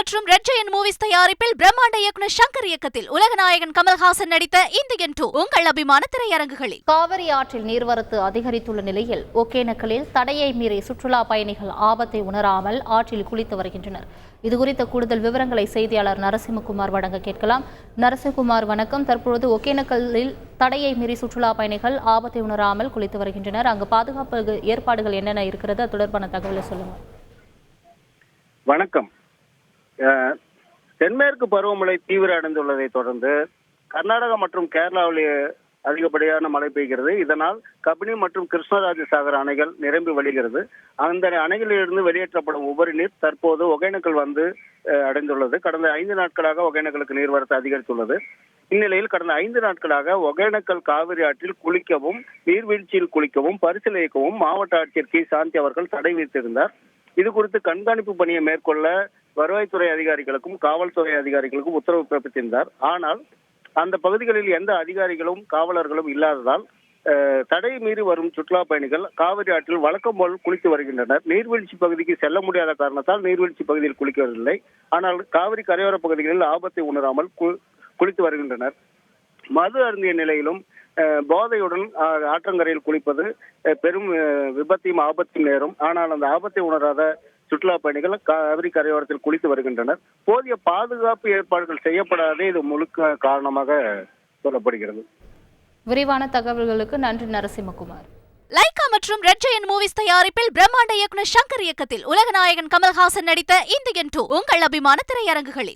மற்றும் red giant movies தயாரிப்பில் பிரம்மாண்ட இயக்குனர் சங்கர் இயக்கத்தில் உலகநாயகன் கமல்ஹாசன் நடித்த இந்தியன் 2 உங்கள் அபிமான திரையரங்குகளில். காவிரி ஆற்றில் நீர்வரத்து அதிகரித்துள்ள நிலையில் ஒகேனக்கலில் தடையை மீறி சுற்றுலா பயணிகள் ஆபத்தை உணராமல் ஆற்றில் குளித்து வருகின்றனர். இதுகுறித்த கூடுதல் விவரங்களை செய்தியாளர் நரசிம்மகுமார் வழங்க கேட்கலாம். நரசிம்மகுமார், வணக்கம். தற்பொழுது ஒகேனக்கலில் தடையை மீறி சுற்றுலா பயணிகள் ஆபத்தை உணராமல் குளித்து வருகின்றனர். அங்கு பாதுகாப்பு ஏற்பாடுகள் என்னென்ன இருக்கிறது, அது தொடர்பான தகவலை சொல்லுங்கள். வணக்கம். தென்மேற்கு பருவமழை தீவிர அடைந்துள்ளதை தொடர்ந்து கர்நாடகா மற்றும் கேரளாவில் அதிகப்படியான மழை பெய்கிறது. இதனால் கபினி மற்றும் கிருஷ்ணராஜசாகர் அணைகள் நிரம்பி வழிகிறது. அந்த அணைகளிலிருந்து வெளியேற்றப்படும் உபரி நீர் தற்போது ஒகேனக்கல் வந்து அடைந்துள்ளது. கடந்த 5 நாட்களாக ஒகேனக்கலுக்கு நீர்வரத்து அதிகரித்துள்ளது. இந்நிலையில் கடந்த 5 நாட்களாக ஒகேனக்கல் காவிரி ஆற்றில் குளிக்கவும் நீர்வீழ்ச்சியில் குளிக்கவும் பரிசீலிக்கவும் மாவட்ட ஆட்சியர் கி சாந்தி அவர்கள் தடை விதித்திருந்தார். இது குறித்து கண்காணிப்பு பணியை மேற்கொள்ள வருவாய்த்துறை அதிகாரிகளுக்கும் காவல்துறை அதிகாரிகளுக்கும் உத்தரவு பிறப்பித்திருந்தார். ஆனால் அந்த பகுதிகளில் எந்த அதிகாரிகளும் காவலர்களும் இல்லாததால் தடை மீறி வரும் சுற்றுலா பயணிகள் காவிரி ஆற்றில் வழக்கம் போல் குளித்து வருகின்றனர். நீர்வீழ்ச்சி பகுதிக்கு செல்ல முடியாத காரணத்தால் நீர்வீழ்ச்சி பகுதியில் குளிக்கவில்லை. ஆனால் காவிரி கரையோர பகுதிகளில் ஆபத்தை உணராமல் குளித்து வருகின்றனர். மது அருந்திய நிலையிலும் போதையுடன் ஆற்றங்கரையில் குளிப்பது பெரும் விபத்தையும் ஆபத்தையும் நேரும். ஆனால் அந்த ஆபத்தை உணராத சுற்றுலா பயணிகள் காவிரி கரையோரத்தில் குளித்து வருகின்றனர். போதிய பாதுகாப்பு ஏற்பாடுகள் செய்யப்படாதே இது முழுக்க காரணமாக சொல்லப்படுகிறது. விரிவான தகவல்களுக்கு நன்றி நரசிம்மகுமார். லைகா மற்றும் ரெட் ஜெயண்ட் மூவிஸ் தயாரிப்பில் பிரம்மாண்ட இயக்குனர் சங்கர் இயக்கத்தில் உலகநாயகன் கமல்ஹாசன் நடித்த இந்தியன் 2 உங்கள் அபிமான திரையரங்குகளில்.